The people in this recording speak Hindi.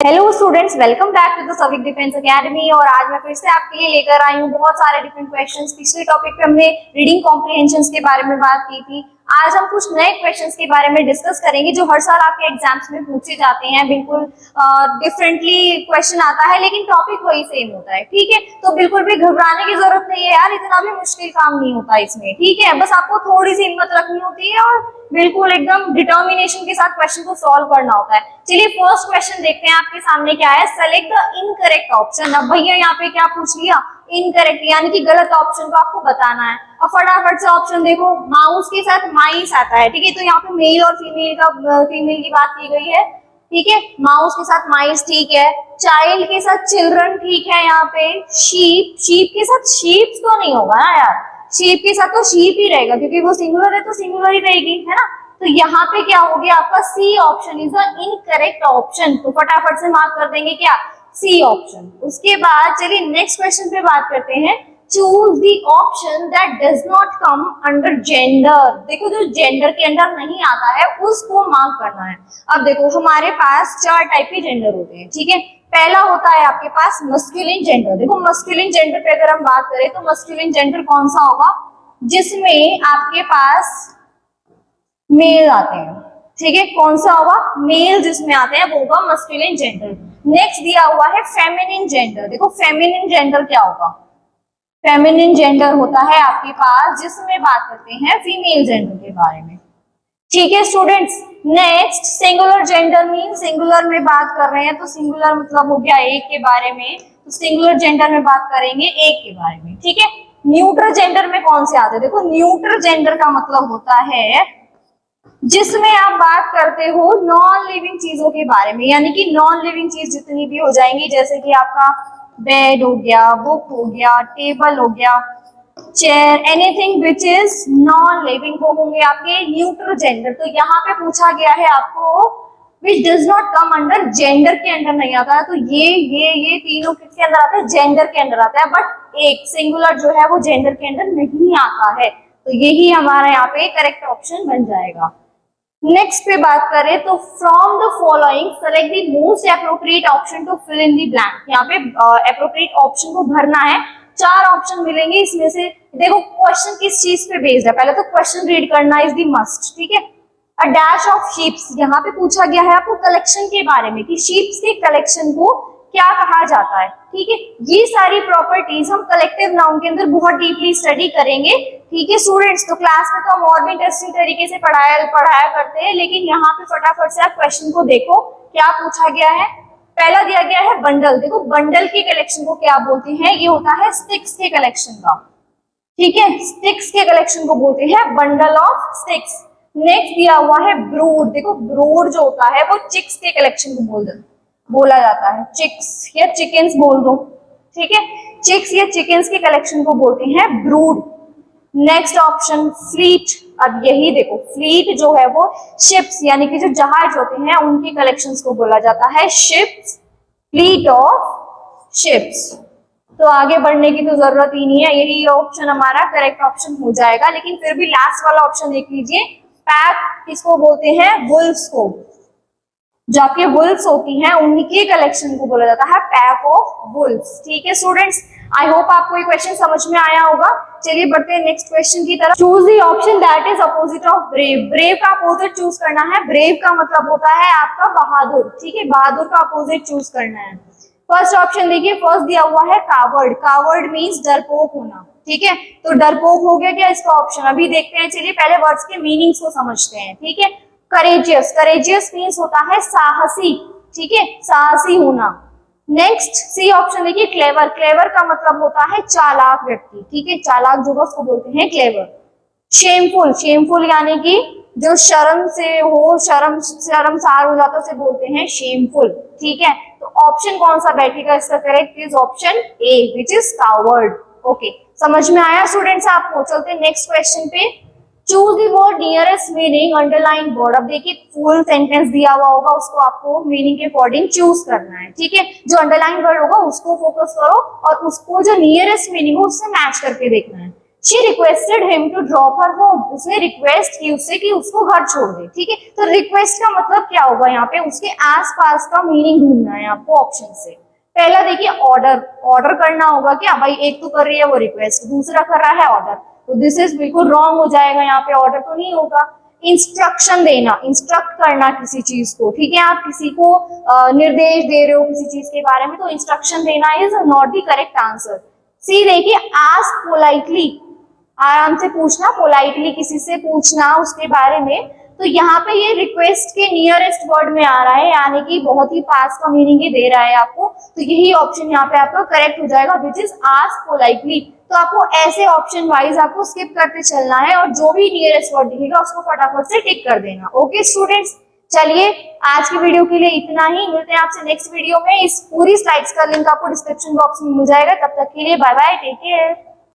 Hello students, welcome back to the Savik defence academy. और आज मैं फिर से आपके लिए लेकर आई हूँ बहुत सारे डिफरेंट क्वेश्चंस। पिछले टॉपिक पे हमने रीडिंग कॉम्प्रिहेंशन के बारे में बात की थी। आज हम कुछ नए क्वेश्चंस के बारे में डिस्कस करेंगे जो हर साल आपके एग्जाम्स में पूछे जाते हैं। बिल्कुल डिफरेंटली क्वेश्चन आता है लेकिन टॉपिक वही सेम होता है। ठीक है, तो बिल्कुल भी घबराने की जरूरत नहीं है यार, इतना भी मुश्किल काम नहीं होता इसमें। ठीक है, बस आपको थोड़ी सी हिम्मत रखनी होती है और बिल्कुल एकदम डिटर्मिनेशन के साथ क्वेश्चन को सॉल्व करना होता है। चलिए फर्स्ट क्वेश्चन देखते हैं आपके सामने क्या है। Select the incorrect option. अब भैया यहाँ पे क्या पूछ लिया, इनकरेक्ट यानी कि गलत ऑप्शन को आपको बताना है। अब फटाफट से ऑप्शन देखो, माउस के साथ माइस आता है। ठीक है, तो यहाँ पे मेल और फीमेल की बात की गई है। ठीक है, माउस के साथ माइस ठीक है, चाइल्ड के साथ चिल्ड्रन ठीक है। यहाँ पे शीप के साथ शीप्स तो नहीं होगा ना यार, शीप के साथ तो शीप ही रहेगा क्योंकि वो सिंगुलर है तो सिंगुलर ही रहेगी, है ना। तो यहाँ पे क्या हो गया आपका C option is the incorrect option. तो फटाफट से मार्क कर देंगे क्या, सी ऑप्शन। उसके बाद चलिए नेक्स्ट क्वेश्चन पे बात करते हैं। Choose the option that does not come under gender. देखो जो जेंडर के अंदर नहीं आता है उसको मार्क करना है। अब देखो हमारे पास चार टाइप के जेंडर होते हैं। ठीक है, पहला होता है आपके पास मस्कुलिन जेंडर। देखो मस्कुलिन जेंडर पे अगर हम बात करें तो मस्कुलिन जेंडर कौन सा होगा, जिसमें आपके पास मेल आते हैं। ठीक है, कौन सा होगा, मेल जिसमें आते हैं वो होगा मस्कुलिन जेंडर। नेक्स्ट दिया हुआ है फेमिनिन जेंडर। देखो फेमिनिन जेंडर क्या होगा, फेमिनिन जेंडर होता है आपके पास जिसमें बात करते हैं फीमेल जेंडर के बारे में। ठीक है students, next singular gender mean singular में बात कर रहे हैं तो सिंगुलर मतलब हो गया एक के बारे में, तो सिंगुलर जेंडर में बात करेंगे एक के बारे में। ठीक है, न्यूट्रल जेंडर में कौन से आते हैं, देखो न्यूट्रल जेंडर का मतलब होता है जिसमें आप बात करते हो नॉन लिविंग चीजों के बारे में, यानी कि नॉन लिविंग चीज जितनी भी हो जाएंगी, जैसे कि आपका बेड हो गया, बुक हो गया, टेबल हो गया, chair, anything which is non living, वो होंगे आपके न्यूट्रल जेंडर। तो यहाँ पे पूछा गया है आपको which does not come under gender के अंदर नहीं आता है, तो ये तीनों किसके अंदर आता है, जेंडर के अंदर आता है। बट एक सिंगुलर जो है वो जेंडर के अंदर नहीं आता है, तो यही हमारा यहाँ पे करेक्ट ऑप्शन बन जाएगा। नेक्स्ट पे बात करें तो from the following select the most appropriate option to fill in the blank. यहाँ पे एप्रोप्रिएट ऑप्शन को भरना है। चार ऑप्शन मिलेंगे, इसमें से देखो क्वेश्चन किस चीज पे बेस्ड है, पहले तो क्वेश्चन रीड करना इज द मस्ट। ठीक है, अ डैश ऑफ शीप्स, यहाँ पे पूछा गया है आपको कलेक्शन के बारे में कि शीप्स के कलेक्शन को क्या कहा जाता है। ठीक है, ये सारी प्रॉपर्टीज हम कलेक्टिव नाउन के अंदर बहुत डीपली स्टडी करेंगे। ठीक है स्टूडेंट्स, तो क्लास में तो हम और भी इंटरेस्टिंग तरीके से पढ़ाया करते हैं, लेकिन यहाँ पे फटाफट से आप क्वेश्चन को देखो क्या पूछा गया है। पहला दिया गया है बंडल। देखो बंडल के कलेक्शन को क्या बोलते हैं, ये होता है स्टिक्स के कलेक्शन का। ठीक है, स्टिक्स के कलेक्शन को बोलते हैं बंडल ऑफ स्टिक्स। नेक्स्ट दिया हुआ है ब्रूड। देखो ब्रूड जो होता है वो चिक्स के कलेक्शन को बोला जाता है, चिक्स या चिकन्स बोल दो। ठीक है, चिक्स या चिकन्स के कलेक्शन को बोलते हैं ब्रूड। Next option fleet. अब यही देखो फ्लीट जो है वो शिप्स यानी कि जो जहाज होते हैं उनके कलेक्शंस को बोला जाता है शिप्स, फ्लीट ऑफ शिप्स। तो आगे बढ़ने की तो जरूरत ही नहीं है, यही ऑप्शन हमारा करेक्ट ऑप्शन हो जाएगा। लेकिन फिर भी लास्ट वाला ऑप्शन देख लीजिए, पैक किसको बोलते हैं, वुल्फ्स को। जो आपके वुल्फ्स होती हैं उनके कलेक्शन को बोला जाता है पैक ऑफ वुल्फ्स। ठीक है स्टूडेंट्स, आई होप आपको ये क्वेश्चन समझ में आया होगा। चलिए बढ़ते हैं नेक्स्ट क्वेश्चन की तरफ। Choose the option that is opposite of brave. Brave का अपोजिट चूज करना है। ब्रेव का मतलब होता है आपका बहादुर। ठीक है, बहादुर का अपोजिट चूज करना है। फर्स्ट ऑप्शन देखिए, फर्स्ट दिया हुआ है कावर्ड। कावर्ड मीन्स डरपोक होना। ठीक है, तो डरपोक हो गया क्या इसका ऑप्शन, अभी देखते हैं। चलिए पहले वर्ड्स के मीनिंग्स को समझते हैं। ठीक है, करेजियस, करेजियस मीन्स होता है साहसी। ठीक है, साहसी होना। नेक्स्ट सी ऑप्शन देखिए क्लेवर। क्लेवर का मतलब होता है चालाक व्यक्ति। ठीक है, चालाक जो उसको बोलते हैं क्लेवर। शेमफुल, शेमफुल यानी कि जो शर्म से हो, शर्मसार हो जाता है उसे बोलते हैं शेमफुल। ठीक है, तो ऑप्शन कौन सा बैठेगा इसका correct is option A which is coward. Okay, समझ में आया स्टूडेंट्स आपको। चलते हैं नेक्स्ट क्वेश्चन पे। Choose the word nearest meaning underline word. अब देखिए फुल सेंटेंस दिया हुआ होगा, उसको आपको मीनिंग के अकॉर्डिंग चूज करना है। ठीक है, जो अंडरलाइन वर्ड होगा उसको फोकस करो और उसको जो नियरेस्ट मीनिंग हो उससे मैच करके देखना है। She requested him to drop her home, उसने रिक्वेस्ट की उससे कि उसको घर छोड़ दे। ठीक है, तो रिक्वेस्ट का मतलब क्या होगा यहाँ पे, उसके आसपास का मीनिंग ढूंढना है आपको ऑप्शन से। पहला देखिए ऑर्डर, ऑर्डर करना होगा क्या भाई, एक तो कर रही है वो रिक्वेस्ट, दूसरा कर रहा है ऑर्डर, तो दिस इज बिल्कुल रॉन्ग हो जाएगा, यहाँ पे ऑर्डर तो नहीं होगा। इंस्ट्रक्शन देना, इंस्ट्रक्ट करना किसी चीज को, ठीक है, आप किसी को निर्देश दे रहे हो किसी चीज के बारे में, तो इंस्ट्रक्शन देना is not the correct answer. See देखिए आस्क पोलाइटली, आराम से पूछना, पोलाइटली किसी से पूछना उसके बारे में, तो यहाँ पे ये रिक्वेस्ट के नियरेस्ट वर्ड में आ रहा है, यानी कि बहुत ही पास का मीनिंग ये दे रहा है आपको, तो यही ऑप्शन यहाँ पे आपका करेक्ट हो जाएगा, विच इज आस्क पोलाइटली। तो आपको ऐसे ऑप्शन वाइज आपको स्किप करते चलना है और जो भी नियरेस्ट वर्ड दिखेगा उसको फटाफट से टिक कर देना। ओके स्टूडेंट्स, चलिए आज की वीडियो के लिए इतना ही, मिलते हैं आपसे नेक्स्ट वीडियो में। इस पूरी स्लाइड्स का लिंक आपको डिस्क्रिप्शन बॉक्स में मिल जाएगा, तब तक के लिए बाय बाय, टेक केयर।